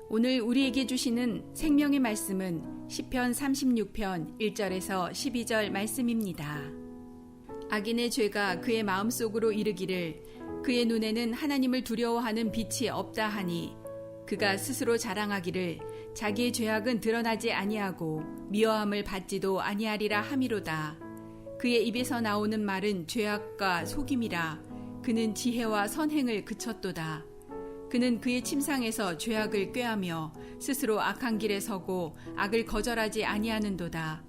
오늘 우리에게 주시는 생명의 말씀은 시편 36편 1절에서 12절 말씀입니다. 악인의 죄가 그의 마음속으로 이르기를 그의 눈에는 하나님을 두려워하는 빛이 없다 하니 그가 스스로 자랑하기를 자기의 죄악은 드러나지 아니하고 미워함을 받지도 아니하리라 함이로다. 그의 입에서 나오는 말은 죄악과 속임이라. 그는 지혜와 선행을 그쳤도다. 그는 그의 침상에서 죄악을 꾀하며 스스로 악한 길에 서고 악을 거절하지 아니하는도다.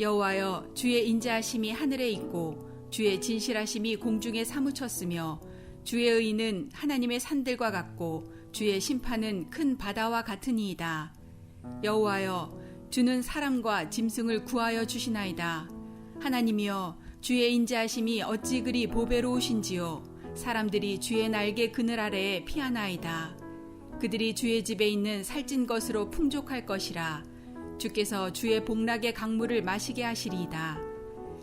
여호와여, 주의 인자하심이 하늘에 있고 주의 진실하심이 공중에 사무쳤으며 주의 의는 하나님의 산들과 같고 주의 심판은 큰 바다와 같으니이다. 여호와여, 주는 사람과 짐승을 구하여 주시나이다. 하나님이여, 주의 인자하심이 어찌 그리 보배로우신지요. 사람들이 주의 날개 그늘 아래에 피하나이다. 그들이 주의 집에 있는 살찐 것으로 풍족할 것이라. 주께서 주의 복락의 강물을 마시게 하시리이다.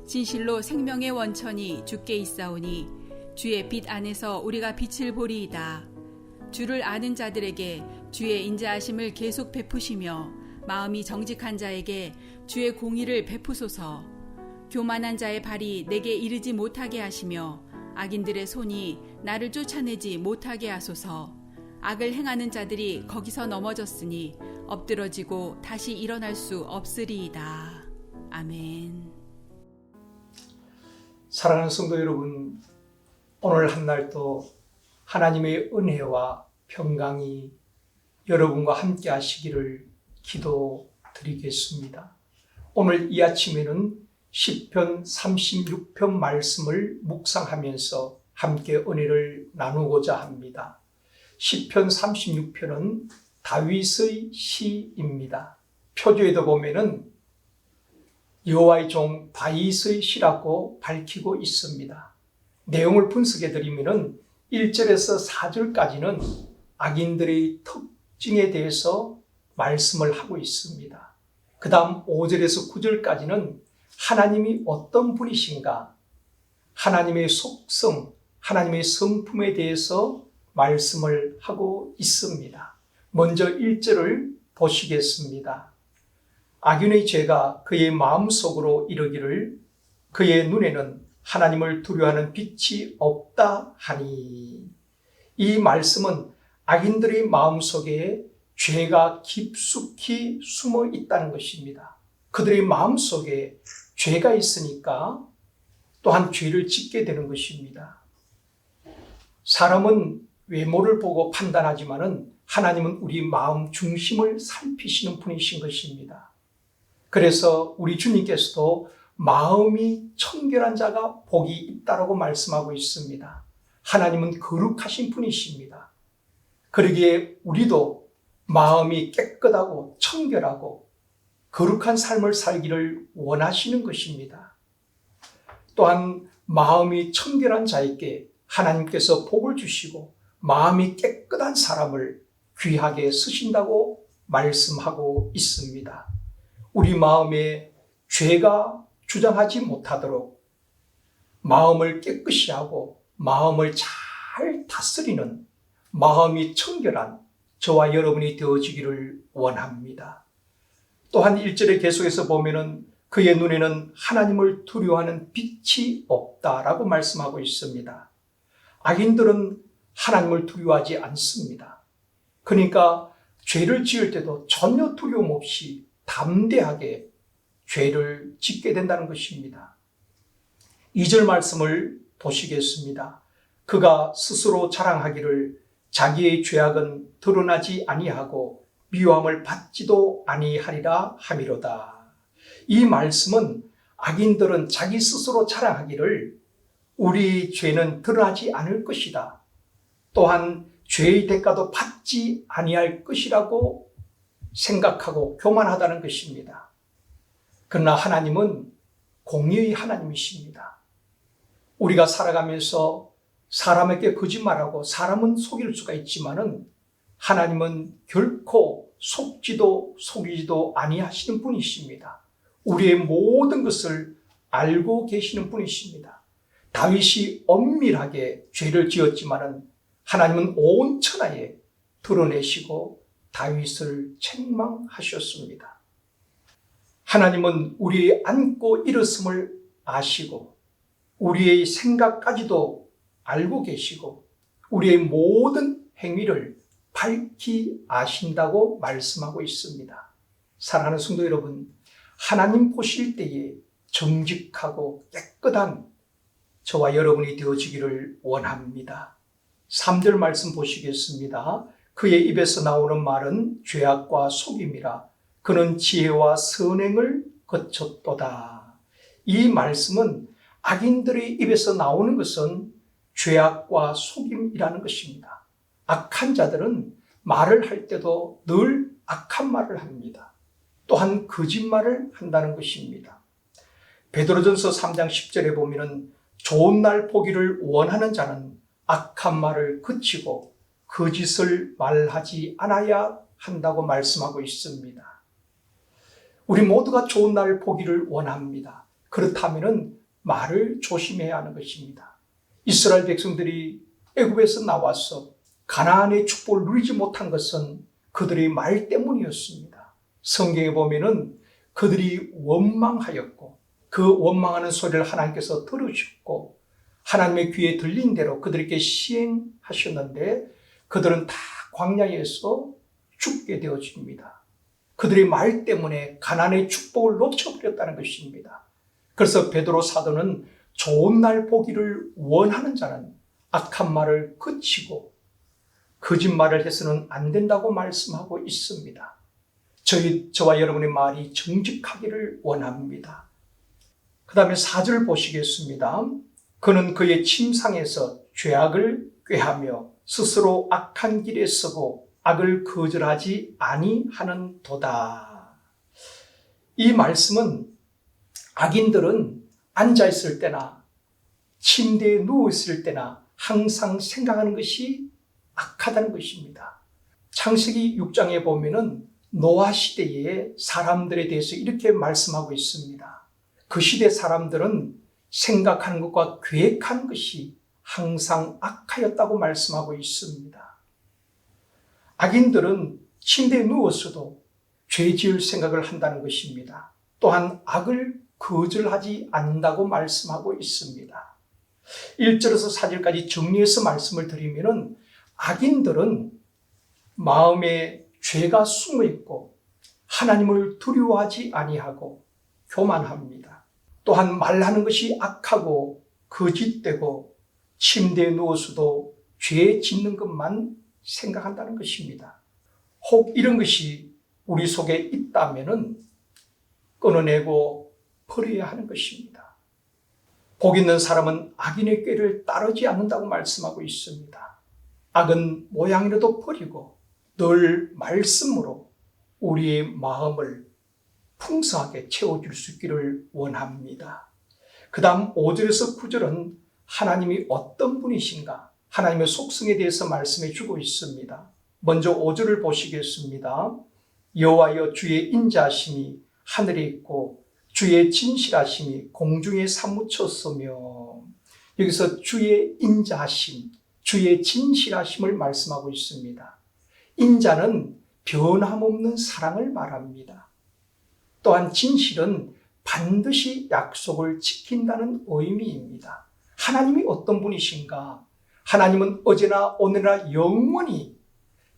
진실로 생명의 원천이 주께 있사오니 주의 빛 안에서 우리가 빛을 보리이다. 주를 아는 자들에게 주의 인자하심을 계속 베푸시며 마음이 정직한 자에게 주의 공의를 베푸소서. 교만한 자의 발이 내게 이르지 못하게 하시며 악인들의 손이 나를 쫓아내지 못하게 하소서. 악을 행하는 자들이 거기서 넘어졌으니 엎드러지고 다시 일어날 수 없으리이다. 아멘. 사랑하는 성도 여러분, 오늘 한날도 하나님의 은혜와 평강이 여러분과 함께 하시기를 기도드리겠습니다. 오늘 이 아침에는 시편 36편 말씀을 묵상하면서 함께 은혜를 나누고자 합니다. 시편 36편은 다윗의 시입니다. 표주에도 보면은 여호와의 종 다윗의 시라고 밝히고 있습니다. 내용을 분석해 드리면은 1절에서 4절까지는 악인들의 특징에 대해서 말씀을 하고 있습니다. 그 다음 5절에서 9절까지는 하나님이 어떤 분이신가, 하나님의 속성, 하나님의 성품에 대해서 말씀을 하고 있습니다. 먼저 1절을 보시겠습니다. 악인의 죄가 그의 마음속으로 이르기를 그의 눈에는 하나님을 두려워하는 빛이 없다 하니, 이 말씀은 악인들의 마음속에 죄가 깊숙이 숨어 있다는 것입니다. 그들의 마음속에 죄가 있으니까 또한 죄를 짓게 되는 것입니다. 사람은 외모를 보고 판단하지만은 하나님은 우리 마음 중심을 살피시는 분이신 것입니다. 그래서 우리 주님께서도 마음이 청결한 자가 복이 있다라고 말씀하고 있습니다. 하나님은 거룩하신 분이십니다. 그러기에 우리도 마음이 깨끗하고 청결하고 거룩한 삶을 살기를 원하시는 것입니다. 또한 마음이 청결한 자에게 하나님께서 복을 주시고 마음이 깨끗한 사람을 귀하게 쓰신다고 말씀하고 있습니다. 우리 마음에 죄가 주장하지 못하도록 마음을 깨끗이 하고 마음을 잘 다스리는 마음이 청결한 저와 여러분이 되어지기를 원합니다. 또한 1절에 계속해서 보면은 그의 눈에는 하나님을 두려워하는 빛이 없다라고 말씀하고 있습니다. 악인들은 하나님을 두려워하지 않습니다. 그러니까 죄를 지을 때도 전혀 두려움 없이 담대하게 죄를 짓게 된다는 것입니다. 2절 말씀을 보시겠습니다. 그가 스스로 자랑하기를 자기의 죄악은 드러나지 아니하고 미워함을 받지도 아니하리라 함이로다. 이 말씀은 악인들은 자기 스스로 자랑하기를 우리 죄는 드러나지 않을 것이다. 또한 죄의 대가도 받지 아니할 것이라고 생각하고 교만하다는 것입니다. 그러나 하나님은 공의의 하나님이십니다. 우리가 살아가면서 사람에게 거짓말하고 사람은 속일 수가 있지만은 하나님은 결코 속이지도 아니하시는 분이십니다. 우리의 모든 것을 알고 계시는 분이십니다. 다윗이 엄밀하게 죄를 지었지만은 하나님은 온 천하에 드러내시고 다윗을 책망하셨습니다. 하나님은 우리의 앉고 일었음을 아시고 우리의 생각까지도 알고 계시고 우리의 모든 행위를 밝히 아신다고 말씀하고 있습니다. 사랑하는 성도 여러분, 하나님 보실 때에 정직하고 깨끗한 저와 여러분이 되어지기를 원합니다. 3절 말씀 보시겠습니다. 그의 입에서 나오는 말은 죄악과 속임이라. 그는 지혜와 선행을 거쳤도다. 이 말씀은 악인들의 입에서 나오는 것은 죄악과 속임이라는 것입니다. 악한 자들은 말을 할 때도 늘 악한 말을 합니다. 또한 거짓말을 한다는 것입니다. 베드로전서 3장 10절에 보면은 좋은 날 보기를 원하는 자는 악한 말을 그치고 거짓을 말하지 않아야 한다고 말씀하고 있습니다. 우리 모두가 좋은 날 보기를 원합니다. 그렇다면 말을 조심해야 하는 것입니다. 이스라엘 백성들이 애굽에서 나와서 가나안의 축복을 누리지 못한 것은 그들의 말 때문이었습니다. 성경에 보면은 그들이 원망하였고 그 원망하는 소리를 하나님께서 들으셨고 하나님의 귀에 들린 대로 그들에게 시행하셨는데 그들은 다 광야에서 죽게 되어집니다. 그들의 말 때문에 가나안의 축복을 놓쳐버렸다는 것입니다. 그래서 베드로 사도는 좋은 날 보기를 원하는 자는 악한 말을 그치고 거짓말을 해서는 안 된다고 말씀하고 있습니다. 저와 여러분의 말이 정직하기를 원합니다. 그 다음에 4절 보시겠습니다. 그는 그의 침상에서 죄악을 꾀하며 스스로 악한 길에 서고 악을 거절하지 아니하는 도다. 이 말씀은 악인들은 앉아있을 때나 침대에 누워있을 때나 항상 생각하는 것이 악하다는 것입니다. 창세기 6장에 보면은 노아 시대의 사람들에 대해서 이렇게 말씀하고 있습니다. 그 시대 사람들은 생각하는 것과 계획하는 것이 항상 악하였다고 말씀하고 있습니다. 악인들은 침대에 누웠어도 죄 지을 생각을 한다는 것입니다. 또한 악을 거절하지 않는다고 말씀하고 있습니다. 1절에서 4절까지 정리해서 말씀을 드리면은 악인들은 마음에 죄가 숨어 있고 하나님을 두려워하지 아니하고 교만합니다. 또한 말하는 것이 악하고 거짓되고 침대에 누워서도 죄 짓는 것만 생각한다는 것입니다. 혹 이런 것이 우리 속에 있다면은 끊어내고 버려야 하는 것입니다. 복 있는 사람은 악인의 꾀를 따르지 않는다고 말씀하고 있습니다. 악은 모양이라도 버리고 늘 말씀으로 우리의 마음을 풍성하게 채워줄 수 있기를 원합니다. 그 다음 5절에서 9절은 하나님이 어떤 분이신가? 하나님의 속성에 대해서 말씀해 주고 있습니다. 먼저 5절을 보시겠습니다. 여호와여 주의 인자하심이 하늘에 있고 주의 진실하심이 공중에 사무쳤으며, 여기서 주의 인자하심, 주의 진실하심을 말씀하고 있습니다. 인자는 변함없는 사랑을 말합니다. 또한 진실은 반드시 약속을 지킨다는 의미입니다. 하나님이 어떤 분이신가? 하나님은 어제나 오늘나 영원히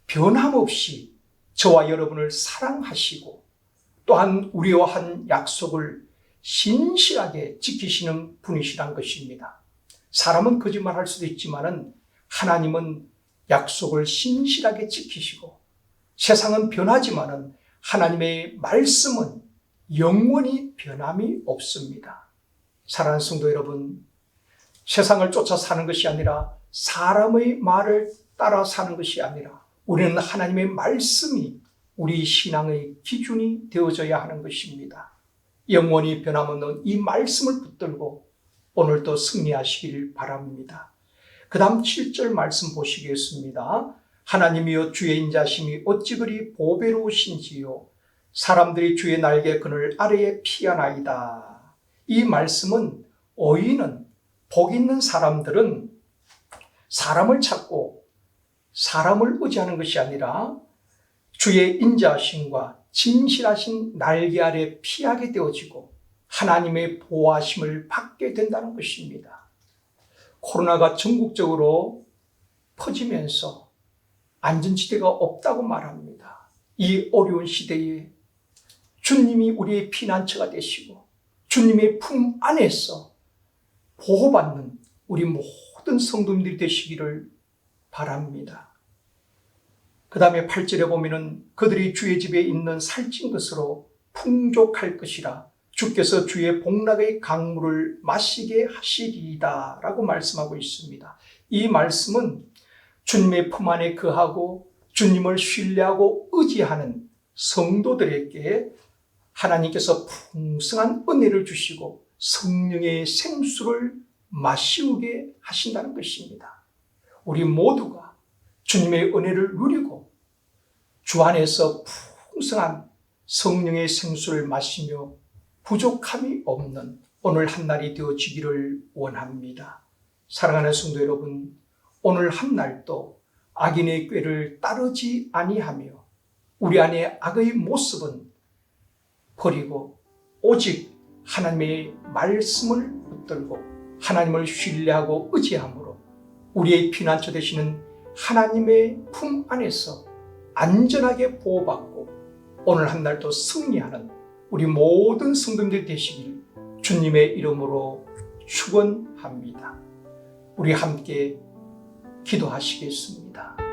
변함없이 저와 여러분을 사랑하시고 또한 우리와 한 약속을 신실하게 지키시는 분이시란 것입니다. 사람은 거짓말할 수도 있지만은 하나님은 약속을 신실하게 지키시고 세상은 변하지만은 하나님의 말씀은 영원히 변함이 없습니다. 사랑하는 성도 여러분, 세상을 쫓아 사는 것이 아니라 사람의 말을 따라 사는 것이 아니라 우리는 하나님의 말씀이 우리 신앙의 기준이 되어져야 하는 것입니다. 영원히 변함없는 이 말씀을 붙들고 오늘도 승리하시길 바랍니다. 그 다음 7절 말씀 보시겠습니다. 하나님이여 주의 인자심이 어찌 그리 보배로우신지요. 사람들이 주의 날개 그늘 아래에 피하나이다. 이 말씀은 의인은, 복 있는 사람들은 사람을 찾고 사람을 의지하는 것이 아니라 주의 인자하심과 진실하신 날개 아래 피하게 되어지고 하나님의 보호하심을 받게 된다는 것입니다. 코로나가 전국적으로 퍼지면서 안전지대가 없다고 말합니다. 이 어려운 시대에 주님이 우리의 피난처가 되시고 주님의 품 안에서 보호받는 우리 모든 성도님들이 되시기를 바랍니다. 그 다음에 8절에 보면은 그들이 주의 집에 있는 살찐 것으로 풍족할 것이라 주께서 주의 복락의 강물을 마시게 하시리이다 라고 말씀하고 있습니다. 이 말씀은 주님의 품 안에 거하고 주님을 신뢰하고 의지하는 성도들에게 하나님께서 풍성한 은혜를 주시고 성령의 생수를 마시우게 하신다는 것입니다. 우리 모두가 주님의 은혜를 누리고 주 안에서 풍성한 성령의 생수를 마시며 부족함이 없는 오늘 한날이 되어지기를 원합니다. 사랑하는 성도 여러분, 오늘 한날도 악인의 꾀를 따르지 아니하며 우리 안에 악의 모습은 버리고 오직 하나님의 말씀을 붙들고 하나님을 신뢰하고 의지함으로 우리의 피난처 되시는 하나님의 품 안에서 안전하게 보호받고 오늘 한날도 승리하는 우리 모든 성도님들 되시길 주님의 이름으로 축원합니다. 우리 함께 기도하시겠습니다.